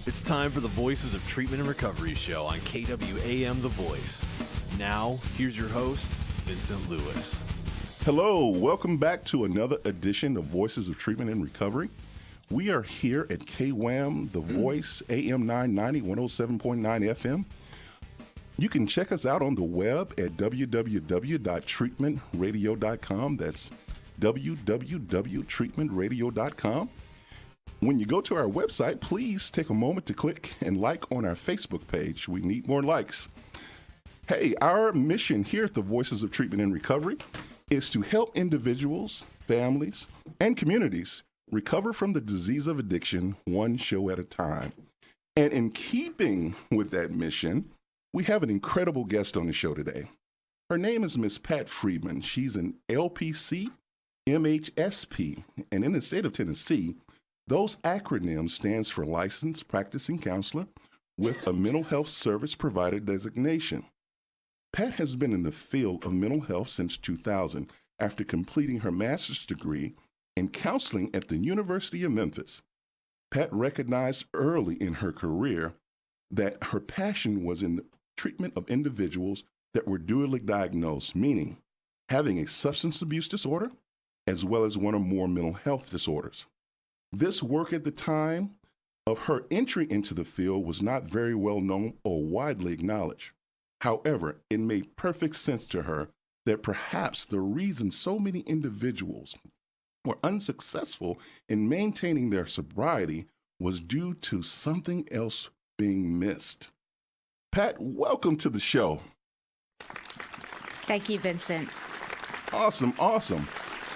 It's time for the Voices of Treatment and Recovery show on KWAM The Voice. Now, here's your host, Vincent Lewis. Hello, welcome back to another edition of Voices of Treatment and Recovery. We are here at KWAM The Voice, AM 990, 107.9 FM. You can check us out on the web at www.treatmentradio.com. That's www.treatmentradio.com. When you go to our website, please take a moment to click and like on our Facebook page. We need more likes. Hey, our mission here at the Voices of Treatment and Recovery is to help individuals, families, and communities recover from the disease of addiction one show at a time. And in keeping with that mission, we have an incredible guest on the show today. Her name is Miss Pat Friedman. She's an LPC, MHSP, and in the state of Tennessee, those acronyms stands for Licensed Practicing Counselor with a Mental Health Service Provider designation. Pat has been in the field of mental health since 2000 after completing her master's degree in counseling at the University of Memphis. Pat recognized early in her career that her passion was in the treatment of individuals that were dually diagnosed, meaning having a substance abuse disorder as well as one or more mental health disorders. This work at the time of her entry into the field was not very well known or widely acknowledged. However, it made perfect sense to her that perhaps the reason so many individuals were unsuccessful in maintaining their sobriety was due to something else being missed. Pat, welcome to the show. Thank you, Vincent. Awesome.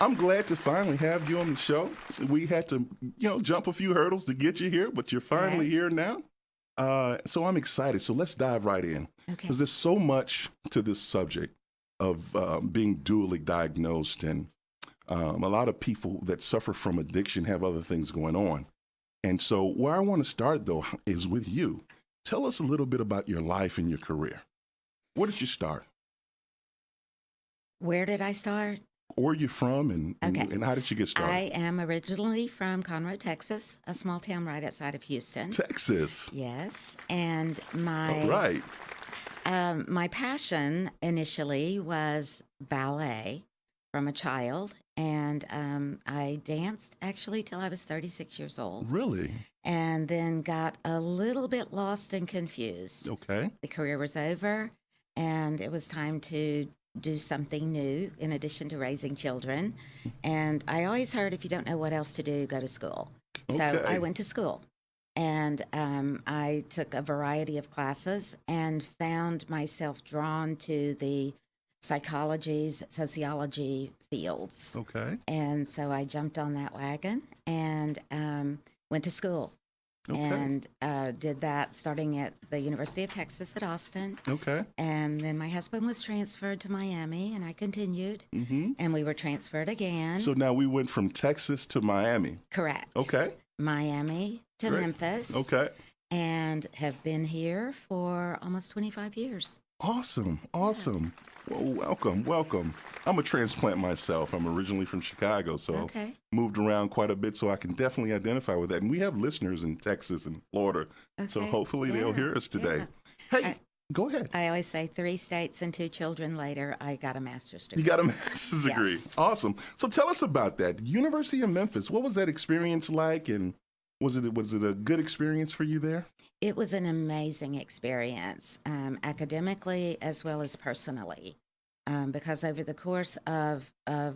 I'm glad to finally have you on the show. We had to, jump a few hurdles to get you here, but you're finally here now. So I'm excited. So let's dive right in. Okay. Because there's so much to this subject of being dually diagnosed, and a lot of people that suffer from addiction have other things going on. And so where I want to start, though, is with you. Tell us a little bit about your life and your career. Where did you start? Where did I start? Where are you from, and how did you get started? I am originally from Conroe, Texas, a small town right outside of Houston. Texas. Yes, and All right. my passion initially was ballet from a child, and I danced actually till I was 36 years old. Really? And then got a little bit lost and confused. Okay. The career was over, and it was time to do something new in addition to raising children. And I always heard, if you don't know what else to do, go to school. Okay. So I went to school, and I took a variety of classes and found myself drawn to the psychologies, sociology fields. Okay. And so I jumped on that wagon and went to school. Okay. And did that starting at the University of Texas at Austin. Okay. And then my husband was transferred to Miami, and I continued. Mm-hmm. And we were transferred again. So now we went from Texas to Miami. Correct. Okay. Miami to Great. Memphis. Okay. And have been here for almost 25 years. Awesome. Well, welcome. I'm a transplant myself. I'm originally from Chicago, so moved around quite a bit, so I can definitely identify with that. And we have listeners in Texas and Florida, so hopefully they'll hear us today. Yeah. Hey, go ahead. I always say 3 states and 2 children later, I got a master's degree. You got a master's degree. Yes. Awesome. So tell us about that. University of Memphis, what was that experience like, and was it a good experience for you there? It was an amazing experience, academically as well as personally, because over the course of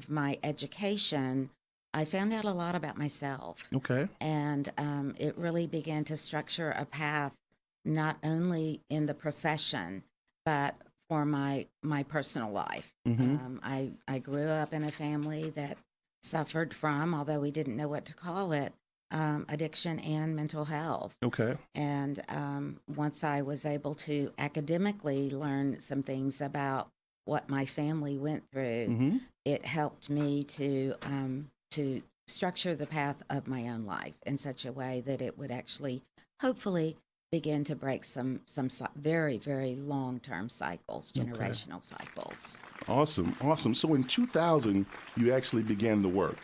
my education, I found out a lot about myself. Okay. And it really began to structure a path not only in the profession, but for my personal life. Mm-hmm. I grew up in a family that suffered from, although we didn't know what to call it, addiction and mental health. Okay. And once I was able to academically learn some things about what my family went through, Mm-hmm. it helped me to structure the path of my own life in such a way that it would actually, hopefully, begin to break some very, very long-term cycles, generational cycles. Awesome. So in 2000, you actually began the work.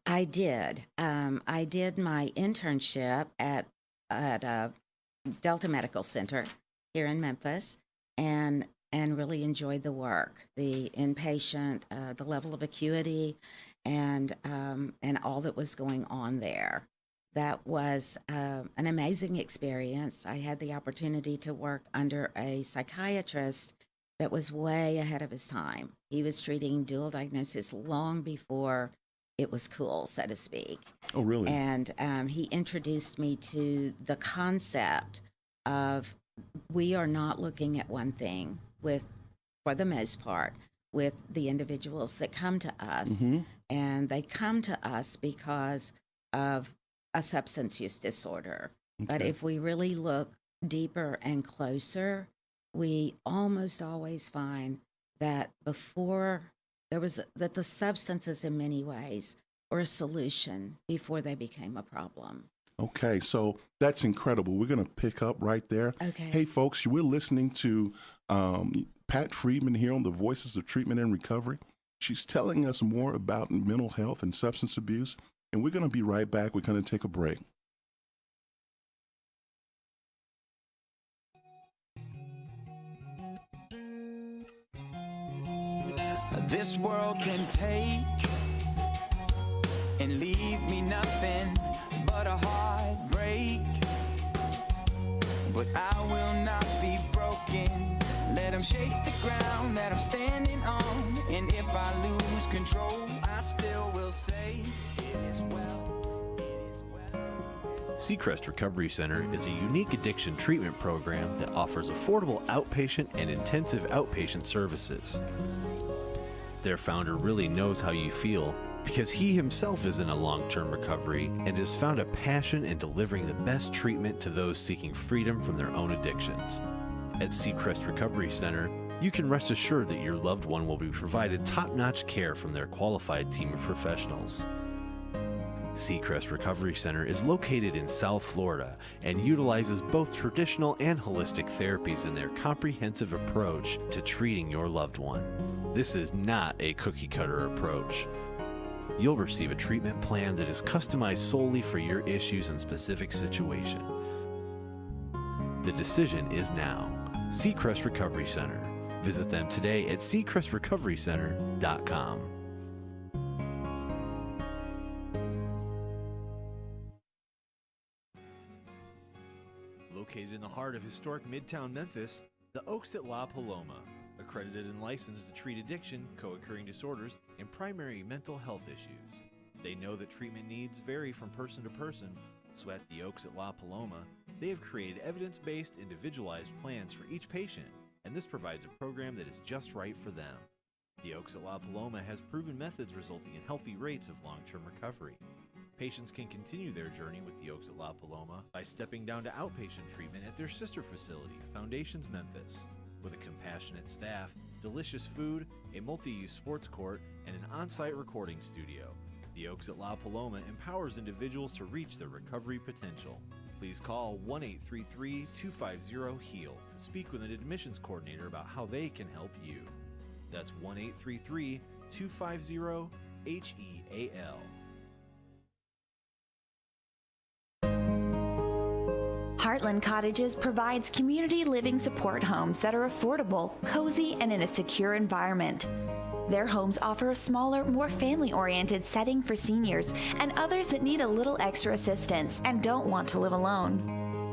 I did. I did my internship at Delta Medical Center here in Memphis, and really enjoyed the work, the inpatient, the level of acuity, and all that was going on there. That was an amazing experience. I had the opportunity to work under a psychiatrist that was way ahead of his time. He was treating dual diagnosis long before it was cool, so to speak. Oh, really? And he introduced me to the concept of we are not looking at one thing for the most part, with the individuals that come to us. Mm-hmm. And they come to us because of a substance use disorder. Okay. But if we really look deeper and closer, we almost always find that that the substances in many ways were a solution before they became a problem. Okay, so that's incredible. We're going to pick up right there. Okay. Hey, folks, we're listening to Pat Friedman here on the Voices of Treatment and Recovery. She's telling us more about mental health and substance abuse, and we're going to be right back. We're going to take a break. This world can take and leave me nothing but a heartbreak. But I will not be broken. Let them shake the ground that I'm standing on. And if I lose control, I still will say it is well, it is well. Seacrest Recovery Center is a unique addiction treatment program that offers affordable outpatient and intensive outpatient services. Their founder really knows how you feel because he himself is in a long-term recovery and has found a passion in delivering the best treatment to those seeking freedom from their own addictions. At Seacrest Recovery Center, you can rest assured that your loved one will be provided top-notch care from their qualified team of professionals. Seacrest Recovery Center is located in South Florida and utilizes both traditional and holistic therapies in their comprehensive approach to treating your loved one. This is not a cookie-cutter approach. You'll receive a treatment plan that is customized solely for your issues and specific situation. The decision is now. Seacrest Recovery Center. Visit them today at seacrestrecoverycenter.com. Located in the heart of historic Midtown Memphis, the Oaks at La Paloma, accredited and licensed to treat addiction, co-occurring disorders, and primary mental health issues. They know that treatment needs vary from person to person, so at the Oaks at La Paloma, they have created evidence-based, individualized plans for each patient, and this provides a program that is just right for them. The Oaks at La Paloma has proven methods resulting in healthy rates of long-term recovery. Patients can continue their journey with the Oaks at La Paloma by stepping down to outpatient treatment at their sister facility, Foundations Memphis. With a compassionate staff, delicious food, a multi-use sports court, and an on-site recording studio, the Oaks at La Paloma empowers individuals to reach their recovery potential. Please call 1-833-250-HEAL to speak with an admissions coordinator about how they can help you. That's 1-833-250-HEAL. Heartland Cottages provides community living support homes that are affordable, cozy, and in a secure environment. Their homes offer a smaller, more family-oriented setting for seniors and others that need a little extra assistance and don't want to live alone.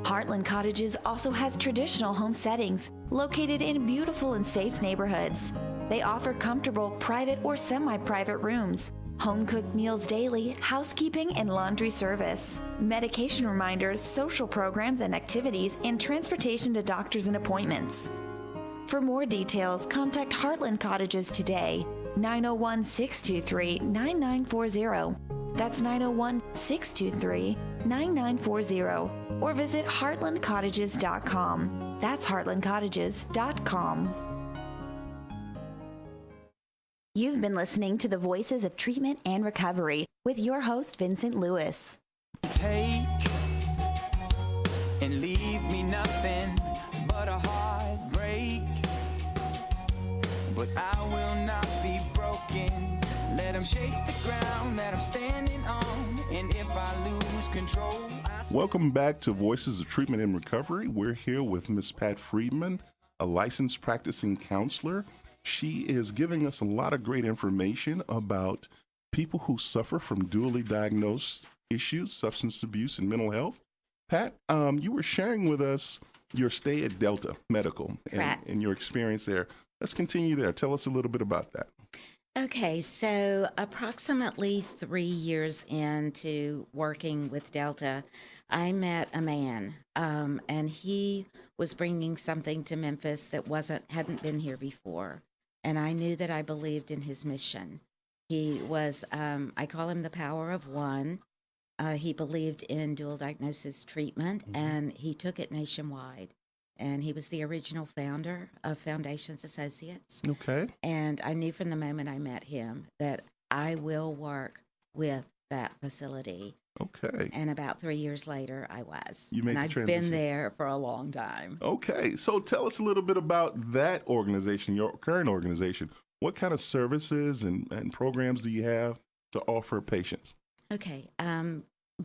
Heartland Cottages also has traditional home settings located in beautiful and safe neighborhoods. They offer comfortable private or semi-private rooms, home-cooked meals daily, housekeeping and laundry service, medication reminders, social programs and activities, and transportation to doctors and appointments. For more details, contact Heartland Cottages today, 901-623-9940. That's 901-623-9940. Or visit heartlandcottages.com. That's heartlandcottages.com. You've been listening to the Voices of Treatment and Recovery with your host, Vincent Lewis. Take and leave me nothing but a heartbreak. But I will not be broken. Let them shake the ground that I'm standing on. And if I lose control, Welcome back to Voices of Treatment and Recovery. We're here with Miss Pat Friedman, a licensed practicing counselor. She is giving us a lot of great information about people who suffer from dually diagnosed issues, substance abuse and mental health. Pat, you were sharing with us your stay at Delta Medical and your experience there. Let's continue there. Tell us a little bit about that. Okay, so approximately 3 years into working with Delta, I met a man, and he was bringing something to Memphis that hadn't been here before, and I knew that I believed in his mission. He was, I call him the power of one. He believed in dual diagnosis treatment, and he took it nationwide. And he was the original founder of Foundations Associates. Okay. And I knew from the moment I met him that I will work with that facility. Okay. And about 3 years later, I was. You made and the I've transition. been there for a long time. Okay. So tell us a little bit about that organization, your current organization. What kind of services and programs do you have to offer patients? Okay.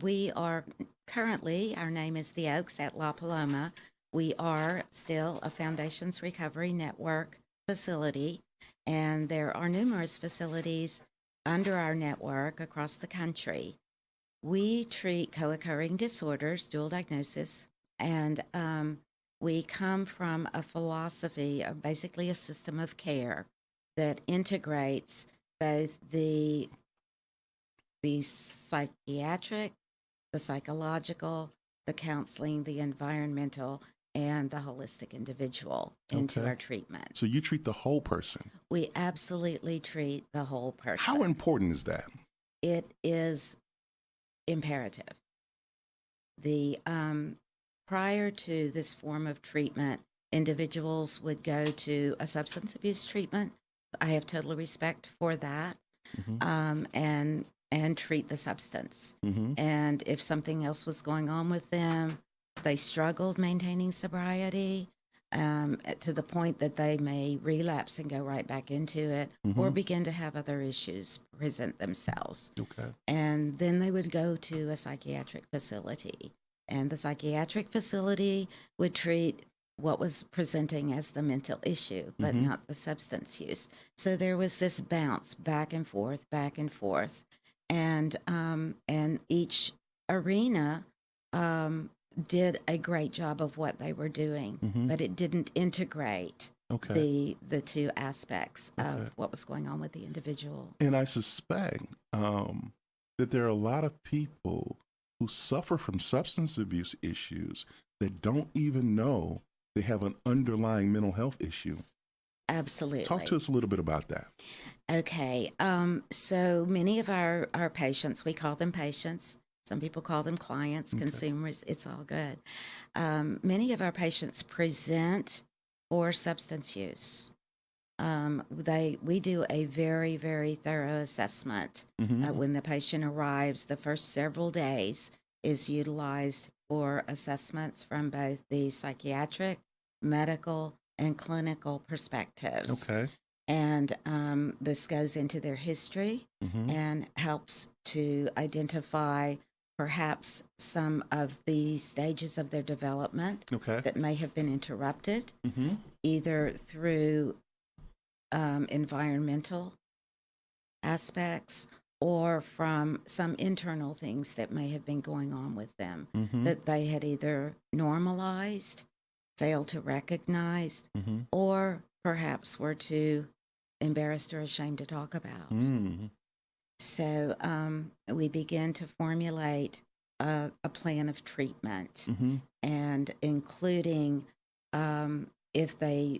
We are currently, our name is the Oaks at La Paloma. We are still a Foundations Recovery Network facility, and there are numerous facilities under our network across the country. We treat co-occurring disorders, dual diagnosis, and we come from a philosophy of basically a system of care that integrates both the psychiatric, the psychological, the counseling, the environmental, and the holistic individual into our treatment. So you treat the whole person. We absolutely treat the whole person. How important is that? It is imperative. The prior to this form of treatment, individuals would go to a substance abuse treatment. I have total respect for that, and treat the substance. And if something else was going on with them, they struggled maintaining sobriety to the point that they may relapse and go right back into it, or begin to have other issues present themselves. Okay. And then they would go to a psychiatric facility, and the psychiatric facility would treat what was presenting as the mental issue, but not the substance use. So there was this bounce back and forth, and each arena did a great job of what they were doing, but it didn't integrate the two aspects of what was going on with the individual. And I suspect that there are a lot of people who suffer from substance abuse issues that don't even know they have an underlying mental health issue. Absolutely. Talk to us a little bit about that. Okay. So many of our patients, we call them patients. Some people call them clients, consumers. It's all good. Many of our patients present for substance use. We do a very, very thorough assessment. When the patient arrives, the first several days is utilized for assessments from both the psychiatric, medical, and clinical perspectives. Okay. And this goes into their history and helps to identify perhaps some of the stages of their development that may have been interrupted, either through environmental aspects or from some internal things that may have been going on with them that they had either normalized, failed to recognize, or perhaps were too embarrassed or ashamed to talk about. So we begin to formulate a plan of treatment, and including if they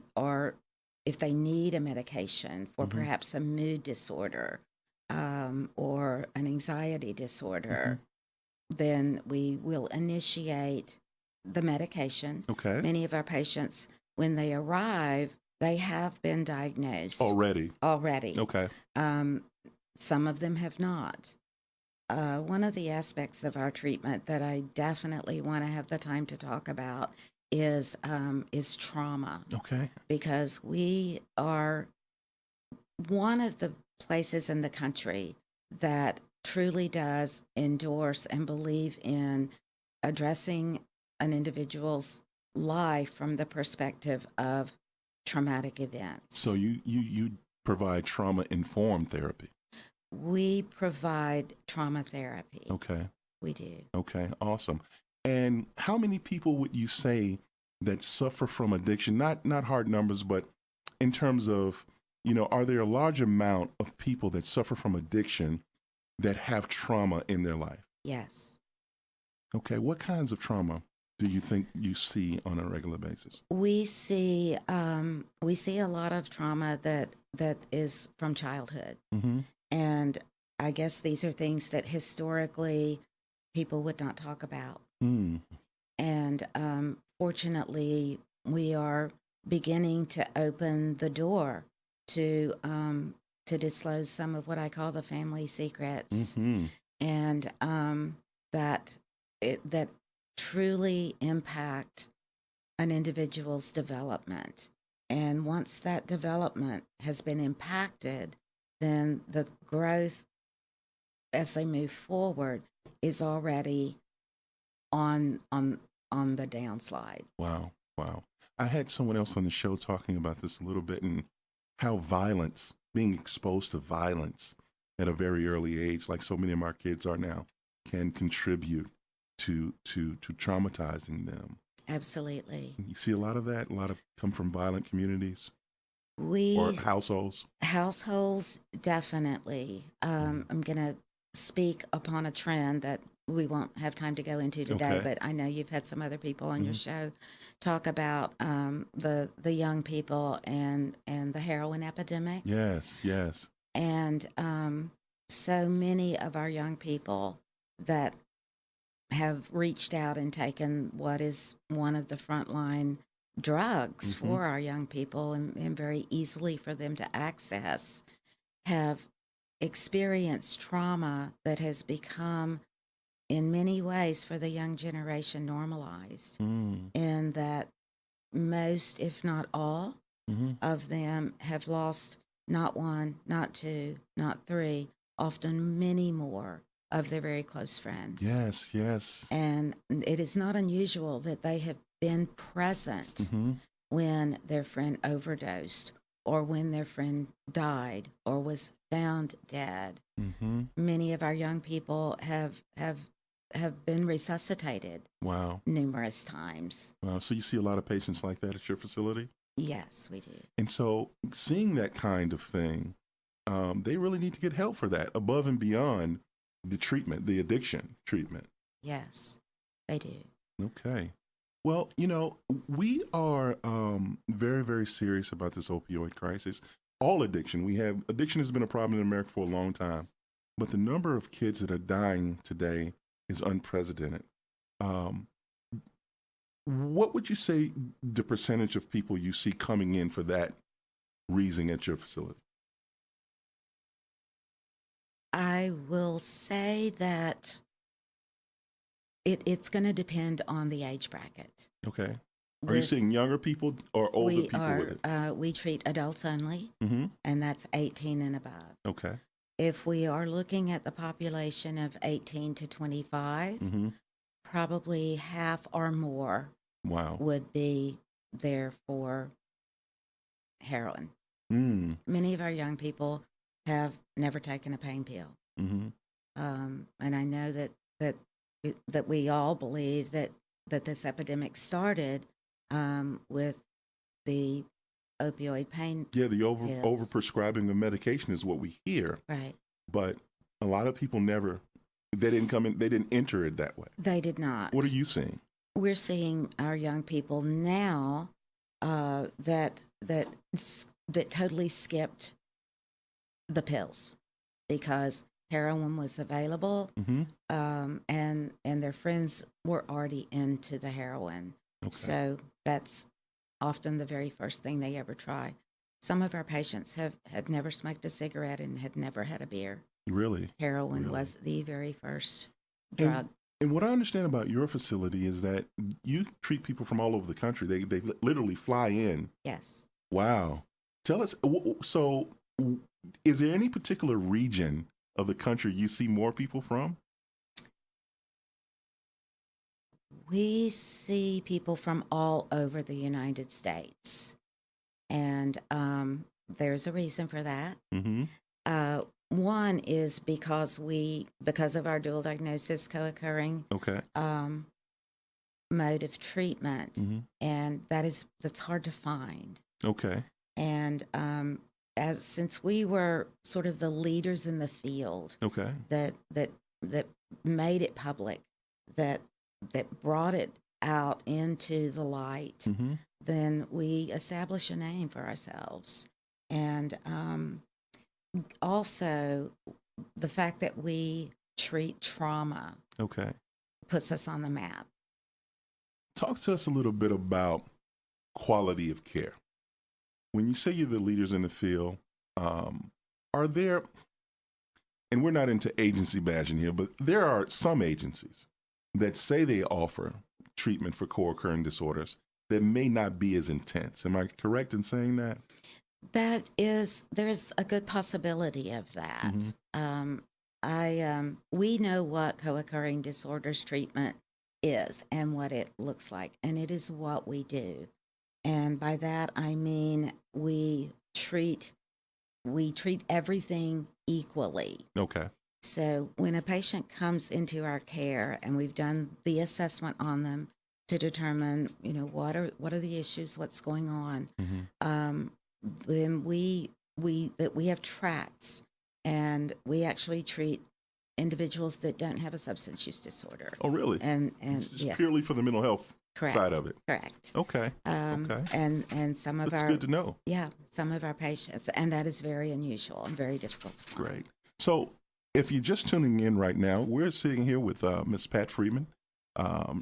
need a medication for perhaps a mood disorder or an anxiety disorder, then we will initiate the medication. Many of our patients, when they arrive, they have been diagnosed already. Okay. Some of them have not. One of the aspects of our treatment that I definitely want to have the time to talk about is trauma. Okay. Because we are one of the places in the country that truly does endorse and believe in addressing an individual's life from the perspective of traumatic events. So you provide trauma-informed therapy. We provide trauma therapy. Okay. We do. Okay, awesome. And how many people would you say that suffer from addiction? Not hard numbers, but in terms of, are there a large amount of people that suffer from addiction that have trauma in their life? Yes. Okay, what kinds of trauma do you think you see on a regular basis? We see a lot of trauma that is from childhood. Mm-hmm. And I guess these are things that historically people would not talk about. Mm. And fortunately, we are beginning to open the door to disclose some of what I call the family secrets, Mm-hmm. and that truly impact an individual's development. And once that development has been impacted, then the growth as they move forward is already on the downslide. Wow. I had someone else on the show talking about this a little bit, and how violence, being exposed to violence at a very early age, like so many of our kids are now, can contribute to traumatizing them. Absolutely. You see a lot of that. A lot of come from violent communities We or households. households definitely. I'm going to speak upon a trend that we won't have time to go into today, Okay. but I know you've had some other people on your show talk about the young people and the heroin epidemic. Yes. And so many of our young people that have reached out and taken what is one of the frontline drugs for our young people and very easily for them to access, have experienced trauma that has become, in many ways, for the young generation, normalized. And that most, if not all, of them have lost not one, not two, not three, often many more of their very close friends. Yes. And it is not unusual that they have been present when their friend overdosed or when their friend died or was found dead. Many of our young people have been resuscitated. Wow. Numerous times. Wow. So you see a lot of patients like that at your facility? Yes, we do. And so seeing that kind of thing, they really need to get help for that above and beyond the treatment, the addiction treatment. Yes, they do. Okay. Well, we are very, very serious about this opioid crisis. All addiction. Addiction has been a problem in America for a long time, but the number of kids that are dying today is unprecedented. What would you say the percentage of people you see coming in for that reason at your facility? I will say that it's going to depend on the age bracket. Okay. Are you seeing younger people or older we people are, with it? We treat adults only, Mm-hmm. and that's 18 and above. Okay. If we are looking at the population of 18 to 25, Mm-hmm. probably half or more Wow. would be there for heroin. Mm. Many of our young people have never taken a pain pill. Mm-hmm. And I know that we all believe that this epidemic started with the opioid pain. Yeah, the pills. overprescribing of medication is what we hear, Right. but a lot of people they didn't enter it that way. They did not. What are you seeing? We're seeing our young people now that totally skipped the pills because heroin was available, Mm-hmm. and their friends were already into the heroin. Okay. So that's often the very first thing they ever try. Some of our patients had never smoked a cigarette and had never had a beer. Really? Heroin Really? was the very first drug. And what I understand about your facility is that you treat people from all over the country. They literally fly in. Yes. Wow. Tell us, so Is there any particular region of the country you see more people from? We see people from all over the United States, and there's a reason for that. Mm-hmm. One is because of our dual diagnosis co-occurring Okay. mode of treatment, Mm-hmm. and that's hard to find. Okay. And since we were sort of the leaders in the field Okay. that made it public, that brought it out into the light, Mm-hmm. then we establish a name for ourselves. And also, the fact that we treat trauma Okay. puts us on the map. Talk to us a little bit about quality of care. When you say you're the leaders in the field, are there, and we're not into agency bashing here, but there are some agencies that say they offer treatment for co-occurring disorders that may not be as intense. Am I correct in saying that? There's a good possibility of that. We know what co-occurring disorders treatment is and what it looks like, and it is what we do. And by that I mean we treat everything equally. Okay. So when a patient comes into our care and we've done the assessment on them to determine, what are the issues, what's going on, then we have tracts, and we actually treat individuals that don't have a substance use disorder. Oh, really? And Just yes, purely for the mental health correct, side of it. correct. Okay. Okay. And some of That's our good to know. some of our patients, and that is very unusual and very difficult to find. Great. So if you're just tuning in right now, we're sitting here with Ms. Pat Friedman.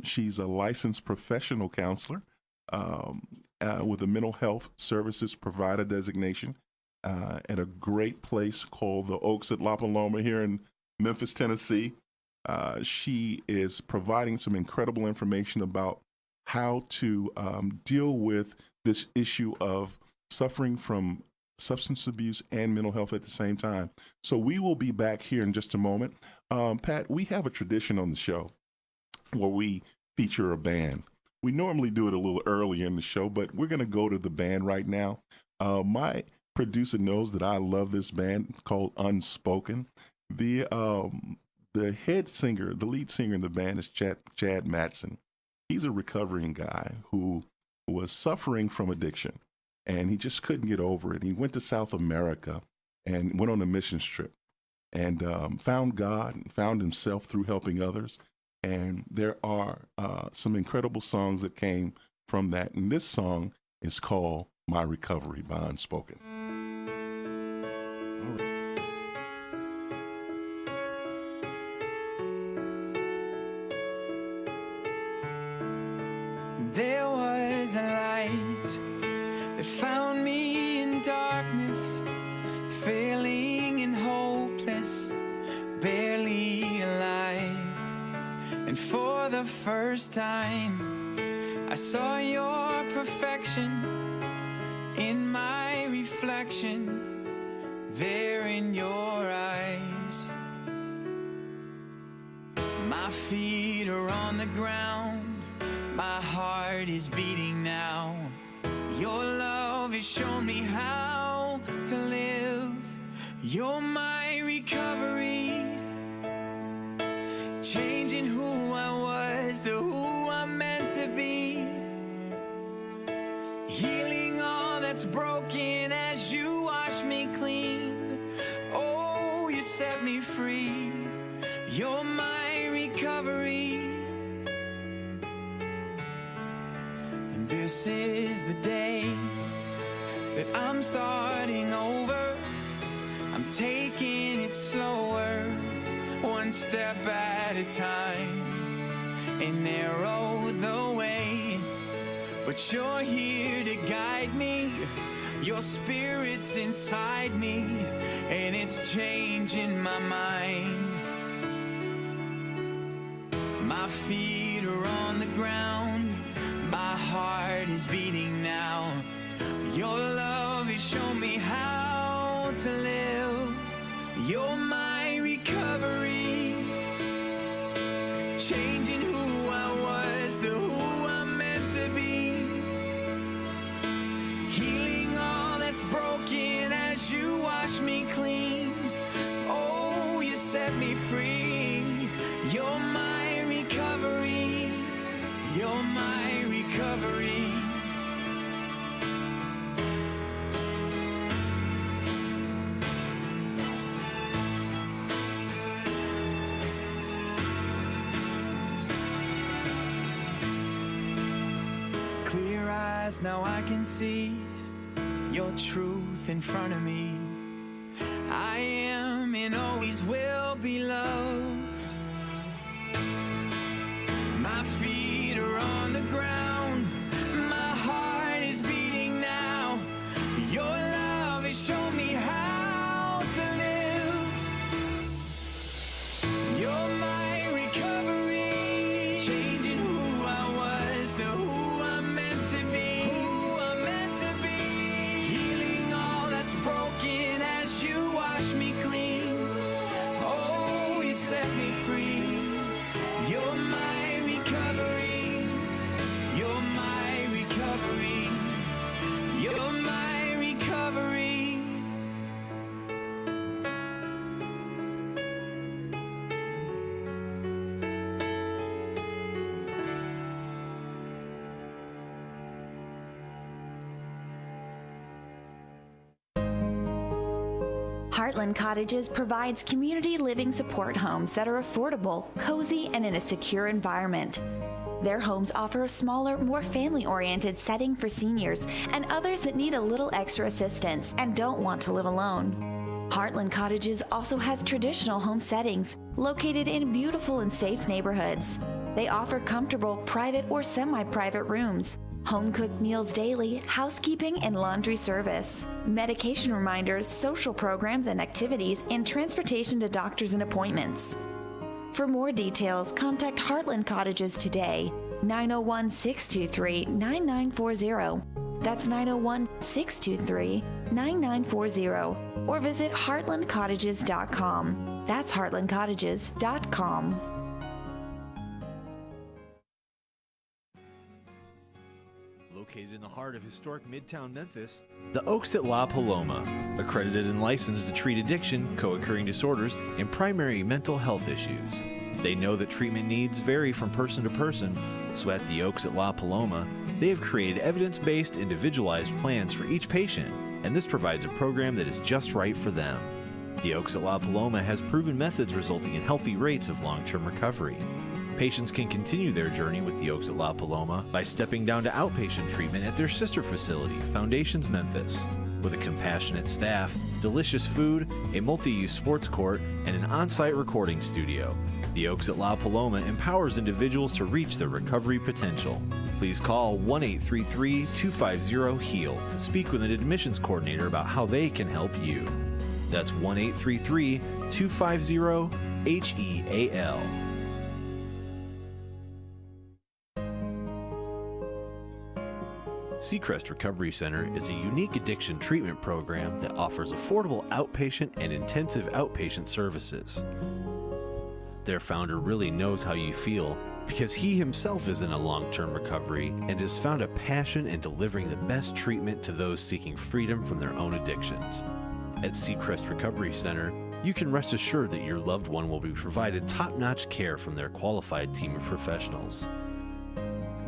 She's a licensed professional counselor with a mental health services provider designation at a great place called the Oaks at La Paloma here in Memphis, Tennessee. She is providing some incredible information about how to deal with this issue of suffering from substance abuse and mental health at the same time. So we will be back here in just a moment. Pat, we have a tradition on the show where we feature a band. We normally do it a little early in the show, but we're going to go to the band right now. My producer knows that I love this band called Unspoken. The head singer, the lead singer in the band is Chad Matson. He's a recovering guy who was suffering from addiction, and he just couldn't get over it. He went to South America and went on a missions trip and found God and found himself through helping others. And there are some incredible songs that came from that. And this song is called My Recovery by Unspoken. There was a light that found me in darkness, failing and hopeless, barely alive. And for the first time, I saw your perfection in my reflection, there in your eyes. My feet are on the ground, my heart is beating now. Your love has shown me how to live. You're my recovery, changing who I was to who I'm meant to be, healing all that's broken as you wash me clean. Oh, you set me free. You're my recovery. And this is the day that I'm starting over. I'm taking it slower, one step at a time, and narrow the way. But you're here to guide me. Your spirit's inside me, and it's changing my mind. My feet are on the ground, my heart is beating now. Your love has shown me how to set me free. You're my recovery. You're my recovery. Clear eyes, now I can see your truth in front of me. I am and always will be loved. My feet are on the ground. My heart is beating now. Your love has shown me how to live. You're my recovery, changing who I was to who I'm meant to be. Who I'm meant to be, healing all that's broken as you wash me clean. Oh, you set me free. You're my recovery. You're my recovery. You're my recovery. Heartland Cottages provides community living support homes that are affordable, cozy, and in a secure environment. Their homes offer a smaller, more family-oriented setting for seniors and others that need a little extra assistance and don't want to live alone. Heartland Cottages also has traditional home settings located in beautiful and safe neighborhoods. They offer comfortable private or semi-private rooms, home-cooked meals daily, housekeeping and laundry service, medication reminders, social programs and activities, and transportation to doctors and appointments. For more details, contact Heartland Cottages today, 901-623-9940. That's 901-623-9940. Or visit heartlandcottages.com. That's heartlandcottages.com. Located in the heart of historic Midtown Memphis, the Oaks at La Paloma, accredited and licensed to treat addiction, co-occurring disorders, and primary mental health issues. They know that treatment needs vary from person to person, so at the Oaks at La Paloma, they have created evidence-based, individualized plans for each patient, and this provides a program that is just right for them. The Oaks at La Paloma has proven methods resulting in healthy rates of long-term recovery. Patients can continue their journey with the Oaks at La Paloma by stepping down to outpatient treatment at their sister facility, Foundations Memphis. With a compassionate staff, delicious food, a multi-use sports court, and an on-site recording studio, the Oaks at La Paloma empowers individuals to reach their recovery potential. Please call 1-833-250-HEAL to speak with an admissions coordinator about how they can help you. That's 1-833-250-HEAL. Seacrest Recovery Center is a unique addiction treatment program that offers affordable outpatient and intensive outpatient services. Their founder really knows how you feel because he himself is in a long-term recovery and has found a passion in delivering the best treatment to those seeking freedom from their own addictions. At Seacrest Recovery Center, you can rest assured that your loved one will be provided top-notch care from their qualified team of professionals.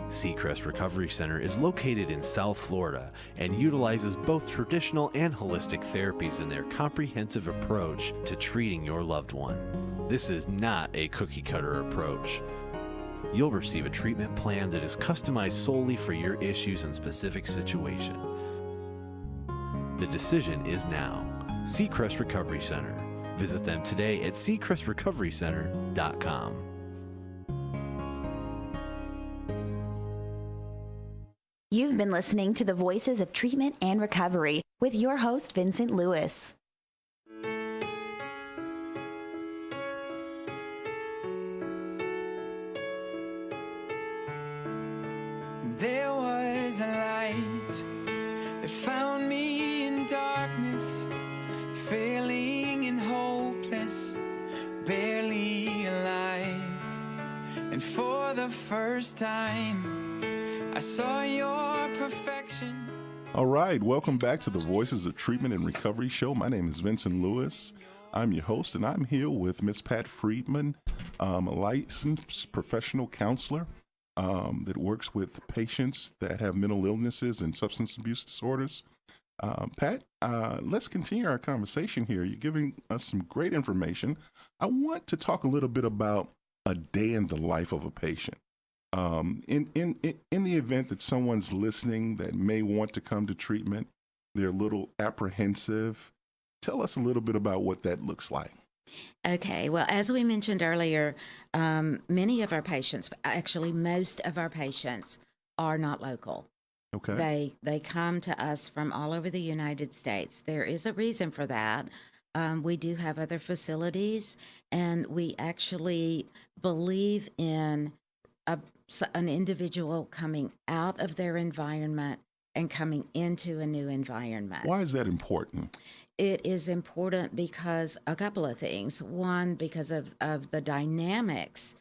Seacrest Recovery Center is located in South Florida and utilizes both traditional and holistic therapies in their comprehensive approach to treating your loved one. This is not a cookie-cutter approach. You'll receive a treatment plan that is customized solely for your issues and specific situation. The decision is now. Seacrest Recovery Center. Visit them today at seacrestrecoverycenter.com. You've been listening to the Voices of Treatment and Recovery with your host, Vincent Lewis. There was a light that found me in darkness, failing and hopeless, barely alive. And for the first time, I saw your perfection. All right, welcome back to the Voices of Treatment and Recovery show. My name is Vincent Lewis. I'm your host, and I'm here with Miss Pat Friedman, a licensed professional counselor that works with patients that have mental illnesses and substance abuse disorders. Pat, let's continue our conversation here. You're giving us some great information. I want to talk a little bit about a day in the life of a patient. In the event that someone's listening that may want to come to treatment, they're a little apprehensive. Tell us a little bit about what that looks like. Okay, well, as we mentioned earlier, many of our patients, actually most of our patients, are not local. Okay. They come to us from all over the United States. There is a reason for that. We do have other facilities, and we actually believe in an individual coming out of their environment and coming into a new environment. Why is that important? It is important because a couple of things. One, because of the dynamics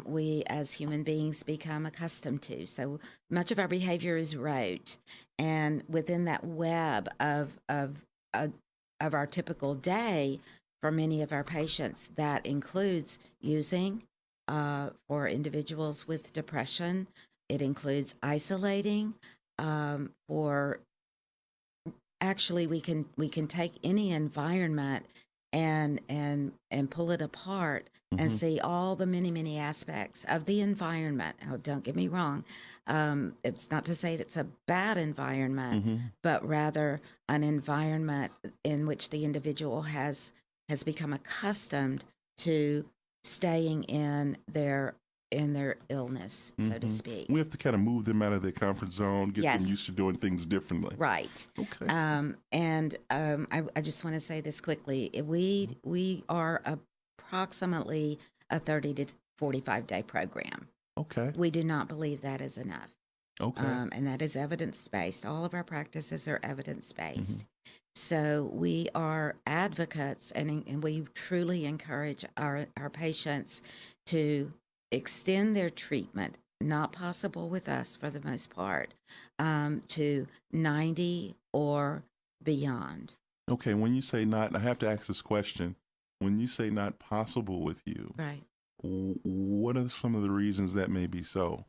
we as human beings become accustomed to. So much of our behavior is rote, and within that web of our typical day, for many of our patients, that includes using for individuals with depression. It includes isolating. For actually, we can take any environment and pull it apart and see all the many aspects of the environment. Oh, don't get me wrong. It's not to say it's a bad environment, but rather an environment in which the individual has become accustomed to staying in their illness, so to speak. We have to kind of move them out of their comfort zone, get them used to doing things differently. Right. Okay. I just want to say this quickly. We are approximately a 30 to 45 day program. Okay. We do not believe that is enough. Okay. And that is evidence-based. All of our practices are evidence-based. So we are advocates, and we truly encourage our patients to extend their treatment, not possible with us for the most part, to 90 or beyond. Okay, when you say not, I have to ask this question. When you say not possible with you, Right. What are some of the reasons that may be so?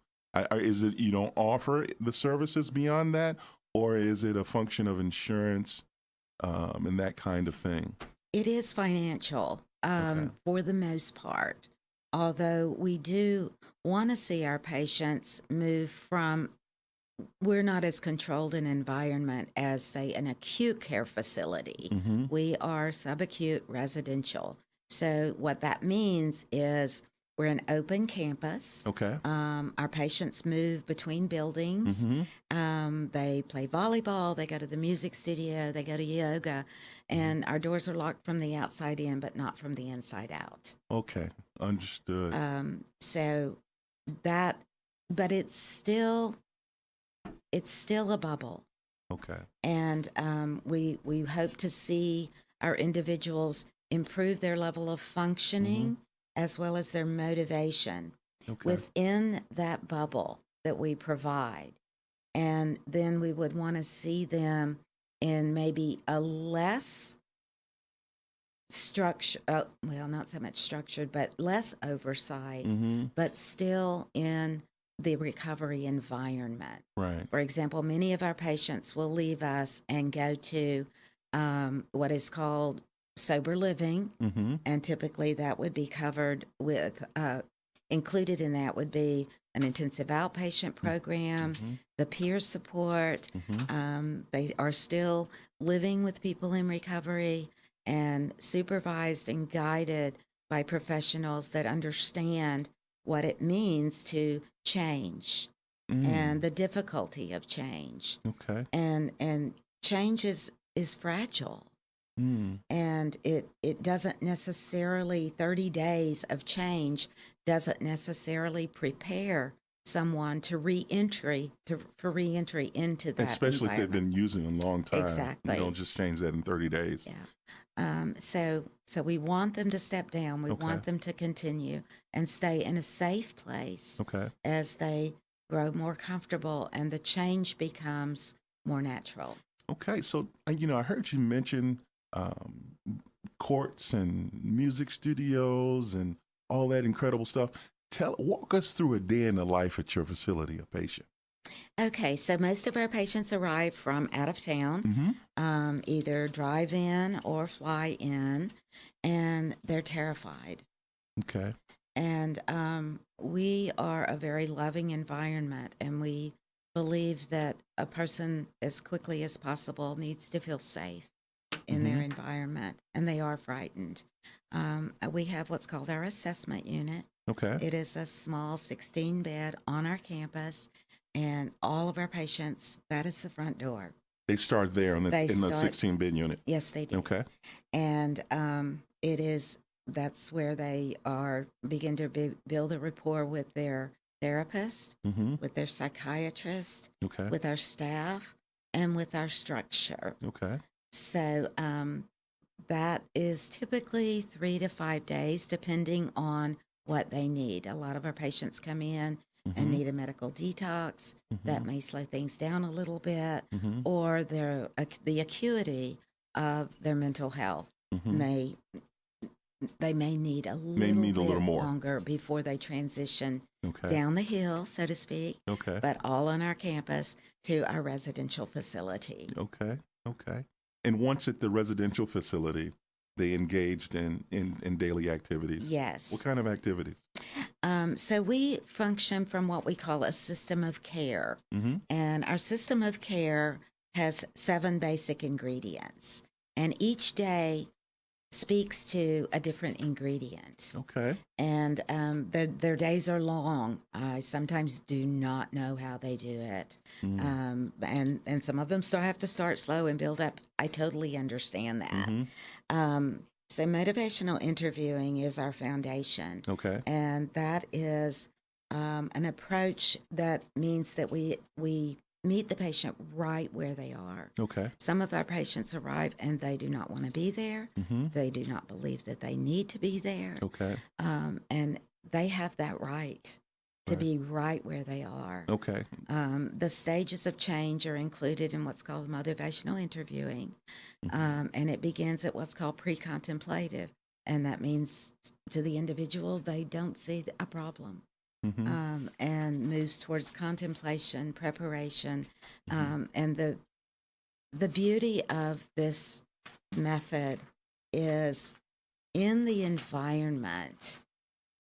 Is it you don't offer the services beyond that, or is it a function of insurance and that kind of thing? It is financial for the most part, although we do want to see our patients move from, we're not as controlled an environment as, say, an acute care facility. We are subacute residential. So what that means is we're an open campus. Okay. Our patients move between buildings. They play volleyball. They go to the music studio. They go to yoga. And our doors are locked from the outside in, but not from the inside out. Okay. Understood. So that, but it's still a bubble. Okay. And we hope to see our individuals improve their level of functioning as well as their motivation within that bubble that we provide. And then we would want to see them in maybe a less structure, well, not so much structured, but less oversight, but still in the recovery environment. Right. For example, many of our patients will leave us and go to what is called sober living, and typically that would be covered with, included in that would be an intensive outpatient program, the peer support. They are still living with people in recovery and supervised and guided by professionals that understand what it means to change and the difficulty of change. Okay. And change is fragile. And it doesn't necessarily, 30 days of change doesn't necessarily prepare someone to for reentry into that Especially if they've been using a long time. Exactly. You don't just change that in 30 days. Yeah. So we want them to step down. We want them to continue and stay in a safe place as they grow more comfortable and the change becomes more natural. Okay. So, I heard you mention courts and music studios and all that incredible stuff. Walk us through a day in the life at your facility, a patient. Okay, so most of our patients arrive from out of town, either drive in or fly in, and they're terrified. Okay. And we are a very loving environment, and we believe that a person, as quickly as possible, needs to feel safe in their environment, and they are frightened. We have what's called our assessment unit. Okay. It is a small 16-bed on our campus, and all of our patients, that is the front door. They start there in the 16-bed unit. Yes, they do. Okay. And that's where they begin to build a rapport with their therapist, with their psychiatrist, Okay. with our staff, and with our structure. Okay. So that is typically 3 to 5 days, depending on what they need. A lot of our patients come in and need a medical detox. That may slow things down a little bit, or the acuity of their mental health may need a little more longer before they transition Okay. down the hill, so to speak, Okay. but all on our campus to our residential facility. Okay. Okay. And once at the residential facility, they engaged in daily activities. Yes. What kind of activities? So we function from what we call a system of care. And our system of care has 7 basic ingredients. And each day speaks to a different ingredient. Okay. And their days are long. I sometimes do not know how they do it. And some of them still have to start slow and build up. I totally understand that. So motivational interviewing is our foundation. Okay. And that is an approach that means that we meet the patient right where they are. Okay. Some of our patients arrive and they do not want to be there. They do not believe that they need to be there. Okay. And they have that right to be right where they are. Okay. The stages of change are included in what's called motivational interviewing. And it begins at what's called pre-contemplative. And that means to the individual, they don't see a problem. And moves towards contemplation, preparation. And the beauty of this method is in the environment,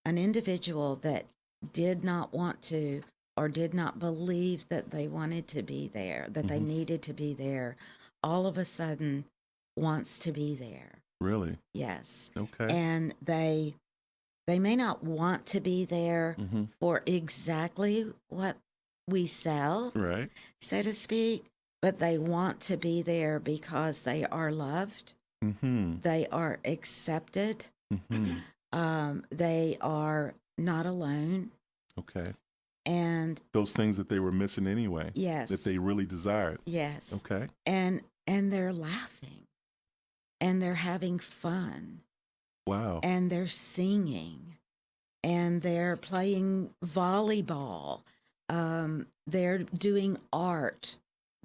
an individual that did not want to or did not believe that they wanted to be there, that they needed to be there, all of a sudden wants to be there. Really? Yes. Okay. And they may not want to be there for exactly what we sell, Right. so to speak, but they want to be there because they are loved, they are accepted, they are not alone. Okay. And those things that they were missing anyway. Yes. That they really desired. Yes. Okay. And they're laughing and they're having fun. Wow. And they're singing and they're playing volleyball. They're doing art.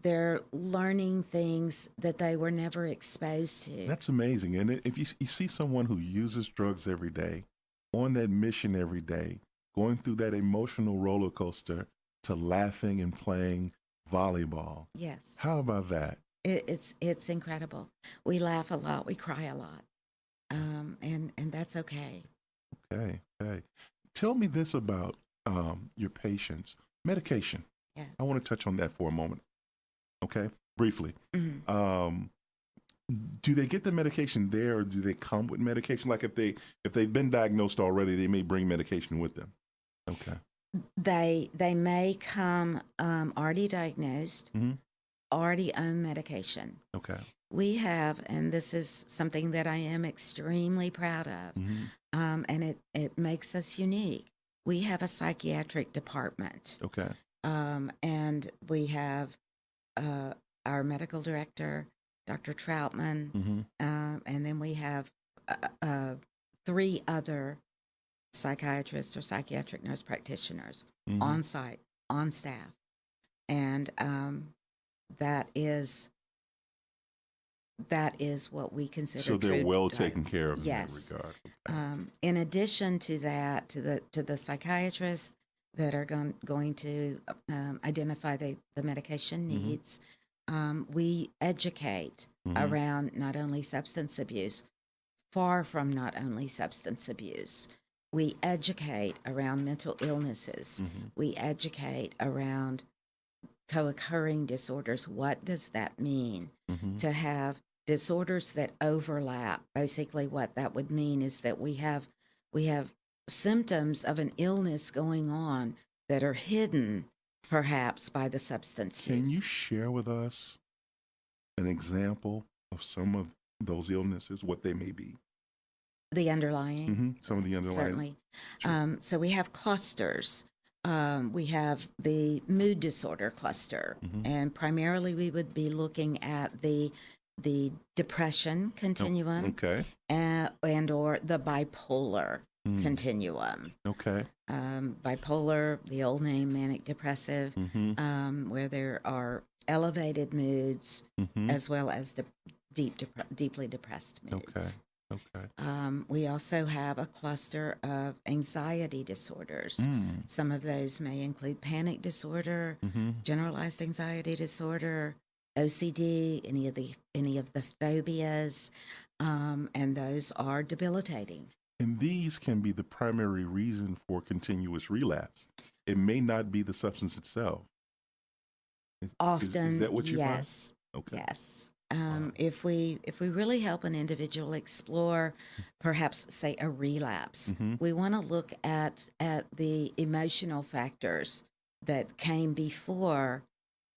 They're learning things that they were never exposed to. That's amazing. And if you see someone who uses drugs every day, on that mission every day, going through that emotional roller coaster to laughing and playing volleyball. Yes. How about that? It's incredible. We laugh a lot. We cry a lot. And that's okay. Okay. Tell me this about your patients. Medication. Yes. I want to touch on that for a moment. Okay, briefly. Do they get the medication there, or do they come with medication? Like if they've been diagnosed already, they may bring medication with them. Okay. They may come already diagnosed, already on medication. Okay. We have, and this is something that I am extremely proud of, and it makes us unique. We have a psychiatric department. Okay. And we have our medical director, Dr. Troutman, and then we have 3 other psychiatrists or psychiatric nurse practitioners on site, on staff. And that is that is what we consider. So they're true well drug. taken care of Yes. in that regard. Okay. In addition to that, to the psychiatrists that are going to identify the medication needs, we educate around not only substance abuse, far from not only substance abuse. We educate around mental illnesses. We educate around co-occurring disorders. What does that mean to have disorders that overlap? Basically, what that would mean is that we have symptoms of an illness going on that are hidden, perhaps, by the substance use. Can you share with us an example of some of those illnesses, what they may be? The underlying, Some of the underlying. certainly. Sure. So we have clusters. We have the mood disorder cluster, and primarily we would be looking at the depression continuum, Okay. and or the bipolar continuum. Okay. Bipolar, the old name manic depressive, where there are elevated moods as well as deeply depressed moods. Okay. We also have a cluster of anxiety disorders. Some of those may include panic disorder, generalized anxiety disorder, OCD, any of the phobias, and those are debilitating. And these can be the primary reason for continuous relapse. It may not be the substance itself. Often, is that what you yes, find? Okay. yes. If we really help an individual explore, perhaps say a relapse, we want to look at the emotional factors that came before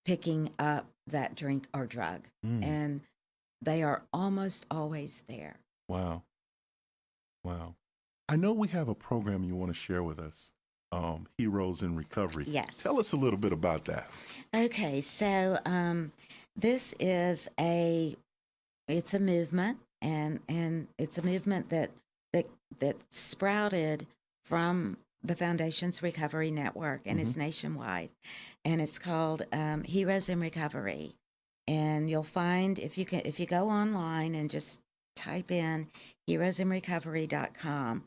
picking up that drink or drug, and they are almost always there. Wow. I know we have a program you want to share with us, Heroes in Recovery. Yes. Tell us a little bit about that. Okay, so this is it's a movement, and it's a movement that sprouted from the Foundation's Recovery Network, and it's nationwide, and it's called Heroes in Recovery. And you'll find if you go online and just type in heroesinrecovery.com,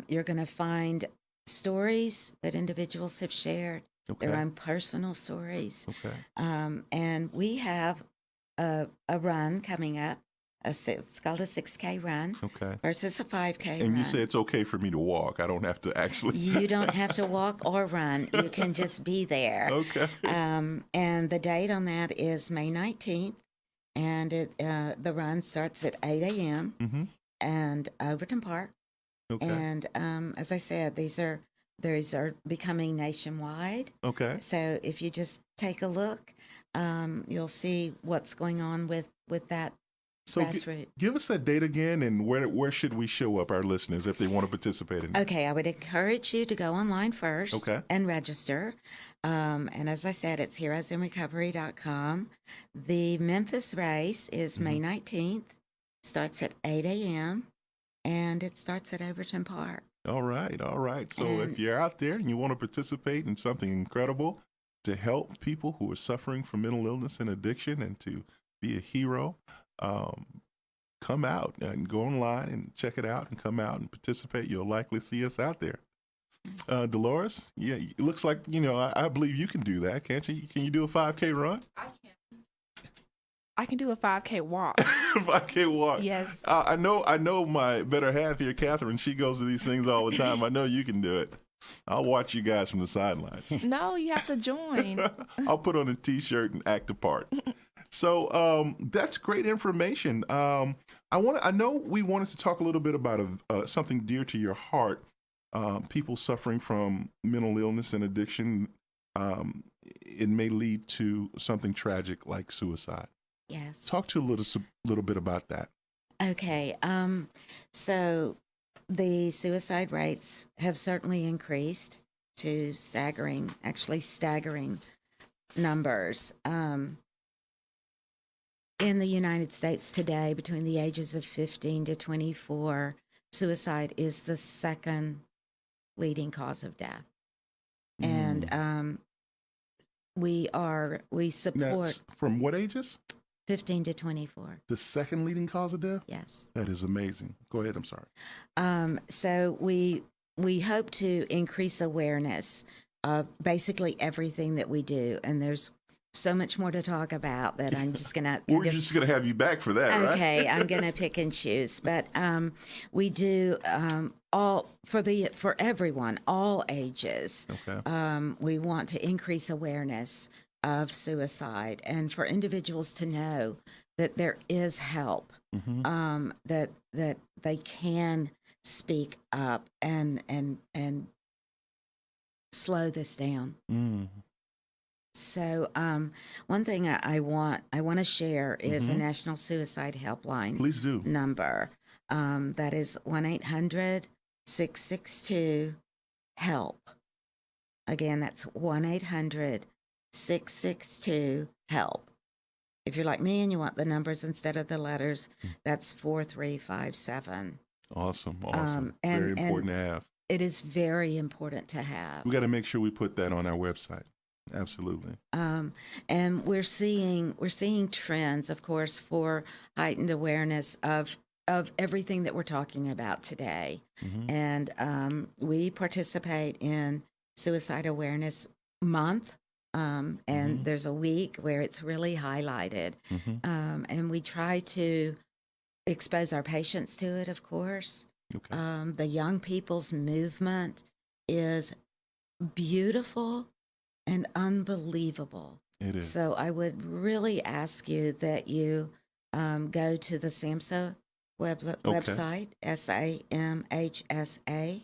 you're going to find stories that individuals have shared, their own personal stories. Okay. And we have a run coming up. It's called a 6K run versus a 5K run. And you say it's okay for me to walk. I don't have to actually. You don't have to walk or run. You can just be there. Okay. And the date on that is May 19th. And the run starts at 8 a.m. and Overton Park. Okay. And as I said, these are becoming nationwide. Okay. So if you just take a look, you'll see what's going on with that grassroots. Give us that date again, and where should we show up, our listeners, if they want to participate in it? Okay, I would encourage you to go online first and register. And as I said, it's heroesinrecovery.com. The Memphis race is May 19th, starts at 8 a.m., and it starts at Overton Park. All right. So if you're out there and you want to participate in something incredible to help people who are suffering from mental illness and addiction and to be a hero, come out and go online and check it out and come out and participate. You'll likely see us out there. Dolores, yeah, it looks like, I believe you can do that, can't you? Can you do a 5K run? I can do a 5K walk. 5K walk. Yes. I know my better half here, Catherine. She goes to these things all the time. I know you can do it. I'll watch you guys from the sidelines. No, you have to join. I'll put on a T-shirt and act a part. So that's great information. I know we wanted to talk a little bit about something dear to your heart. People suffering from mental illness and addiction. It may lead to something tragic like suicide. Yes. Talk to a little bit about that. Okay. So the suicide rates have certainly increased to staggering numbers. In the United States today, between the ages of 15 to 24, suicide is the second leading cause of death. And we support. That's from what ages? 15 to 24. The second leading cause of death? Yes. That is amazing. Go ahead. I'm sorry. So we hope to increase awareness of basically everything that we do, and there's so much more to talk about that I'm just gonna. We're just gonna have you back for that, right? Okay, I'm gonna pick and choose, but we do all for everyone, all ages. Okay. We want to increase awareness of suicide, and for individuals to know that there is help, that they can speak up and slow this down. So one thing I want to share is a National Suicide Helpline. Please do. Number that is 1-800-662-HELP. Again, that's 1-800-662-HELP. If you're like me and you want the numbers instead of the letters, that's 4357. Awesome. Very important to have. It is very important to have. We got to make sure we put that on our website. Absolutely. And we're seeing trends, of course, for heightened awareness of everything that we're talking about today. And we participate in Suicide Awareness Month. And there's a week where it's really highlighted. And we try to expose our patients to it, of course. Okay. The young people's movement is beautiful and unbelievable. It is. So I would really ask you that you go to the SAMHSA website, SAMHSA,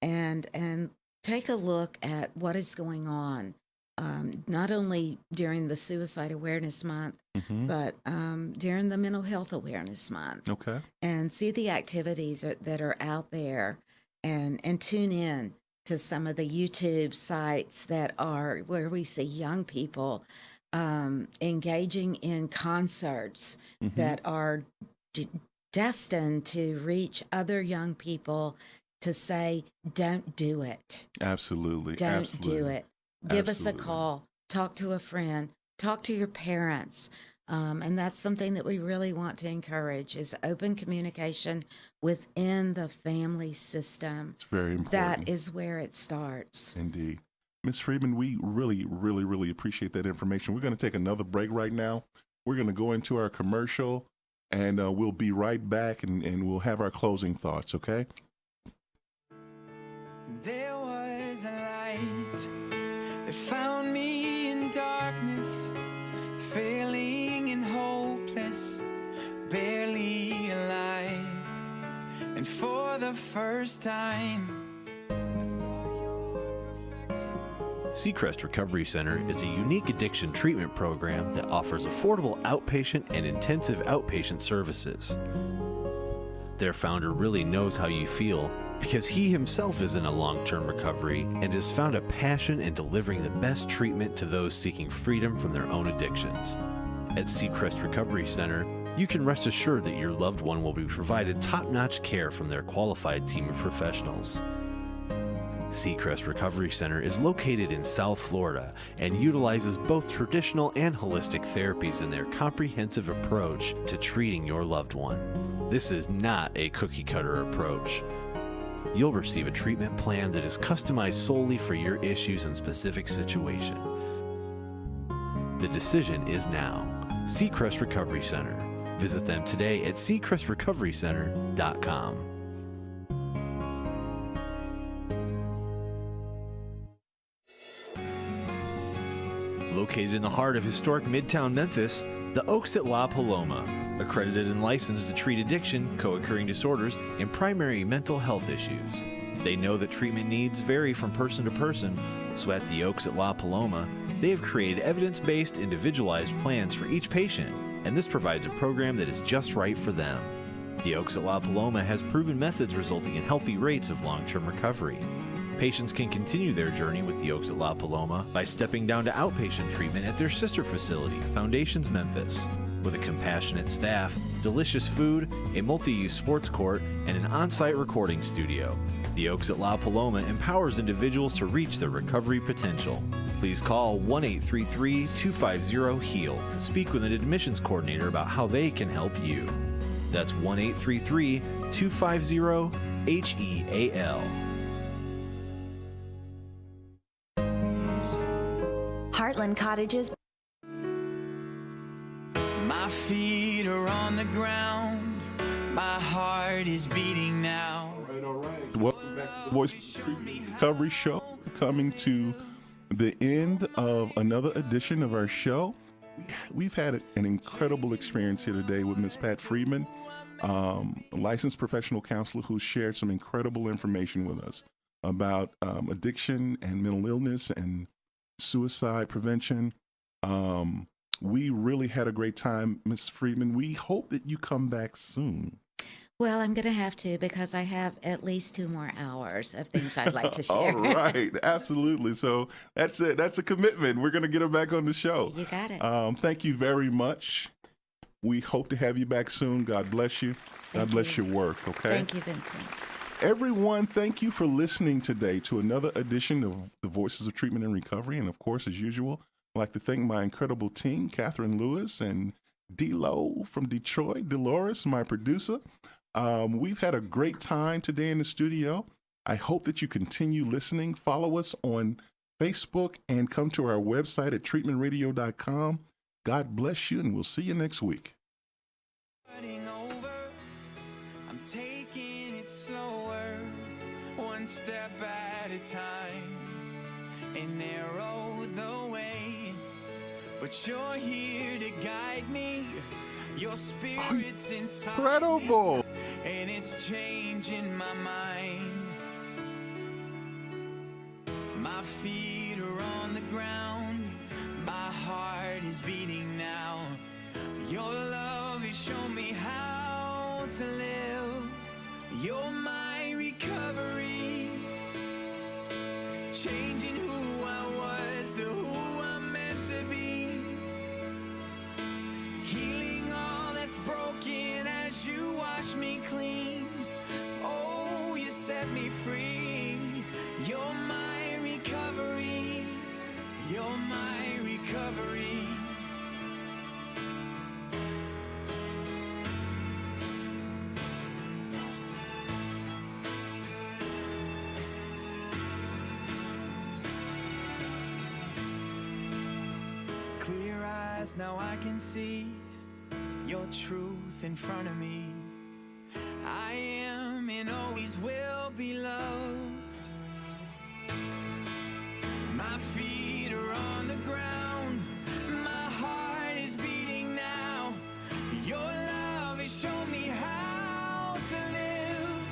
and take a look at what is going on, not only during the Suicide Awareness Month, but during the Mental Health Awareness Month. Okay. And see the activities that are out there, and tune in to some of the YouTube sites that are where we see young people engaging in concerts that are destined to reach other young people to say, don't do it. Absolutely. Don't do it. Give us a call. Talk to a friend. Talk to your parents. And that's something that we really want to encourage is open communication within the family system. It's very important. That is where it starts. Indeed. Ms. Friedman, we really, really, really appreciate that information. We're going to take another break right now. We're going to go into our commercial, and we'll be right back, and we'll have our closing thoughts, okay? There was a light that found me in darkness, failing and hopeless, barely alive. And for the first time, I saw your perfection. Seacrest Recovery Center is a unique addiction treatment program that offers affordable outpatient and intensive outpatient services. Their founder really knows how you feel because he himself is in a long-term recovery and has found a passion in delivering the best treatment to those seeking freedom from their own addictions. At Seacrest Recovery Center, you can rest assured that your loved one will be provided top-notch care from their qualified team of professionals. Seacrest Recovery Center is located in South Florida and utilizes both traditional and holistic therapies in their comprehensive approach to treating your loved one. This is not a cookie-cutter approach. You'll receive a treatment plan that is customized solely for your issues and specific situation. The decision is now. Seacrest Recovery Center. Visit them today at seacrestrecoverycenter.com. Located in the heart of historic Midtown Memphis, the Oaks at La Paloma, accredited and licensed to treat addiction, co-occurring disorders, and primary mental health issues. They know that treatment needs vary from person to person, so at the Oaks at La Paloma, they have created evidence-based, individualized plans for each patient, and this provides a program that is just right for them. The Oaks at La Paloma has proven methods resulting in healthy rates of long-term recovery. Patients can continue their journey with the Oaks at La Paloma by stepping down to outpatient treatment at their sister facility, Foundations Memphis. With a compassionate staff, delicious food, a multi-use sports court, and an on-site recording studio, the Oaks at La Paloma empowers individuals to reach their recovery potential. Please call 1-833-250-HEAL to speak with an admissions coordinator about how they can help you. That's 1-833-250-HEAL. Heartland Cottages. My feet are on the ground. My heart is beating now. All right. Welcome back to the Voice Recovery Show. Coming to the end of another edition of our show. We've had an incredible experience here today with Miss Pat Friedman, a licensed professional counselor who shared some incredible information with us about addiction and mental illness and suicide prevention. We really had a great time, Ms. Friedman. We hope that you come back soon. Well, I'm going to have to because I have at least 2 more hours of things I'd like to share. All right, absolutely. So that's it. That's a commitment. We're going to get her back on the show. You got it. Thank you very much. We hope to have you back soon. God bless you. God bless your work, okay? Thank you, Vincent. Everyone, thank you for listening today to another edition of the Voices of Treatment and Recovery. And of course, as usual, I'd like to thank my incredible team, Catherine Lewis and D-Lo from Detroit, Dolores, my producer. We've had a great time today in the studio. I hope that you continue listening. Follow us on Facebook and come to our website at treatmentradio.com. God bless you, and we'll see you next week. Running over, I'm taking it slower, one step at a time, and narrow the way. But you're here to guide me. Your spirit's inside me, Incredible. and it's changing my mind. My feet are on the ground. My heart is beating now. Your love has shown me how to live. You're my recovery, changing who I was to who I'm meant to be. Healing all that's broken as you wash me clean. Oh, you set me free. You're my recovery. You're my recovery. Clear eyes, now I can see your truth in front of me. I am and always will be loved. My feet are on the ground. My heart is beating now. Your love has shown me how to live.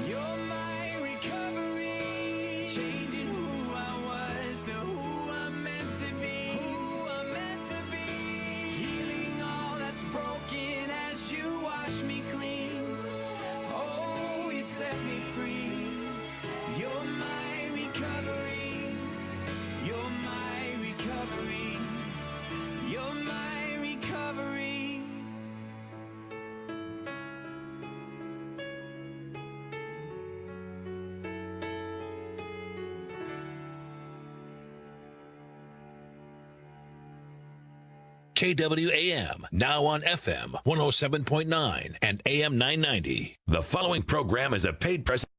You're my recovery, changing who I was to who I'm meant to be. Who I'm meant to be. Healing all that's broken as you wash me clean. Oh, you set me free. You're my recovery. You're my recovery. You're my recovery. KWAM, now on FM 107.9 and AM 990. The following program is a paid presentation.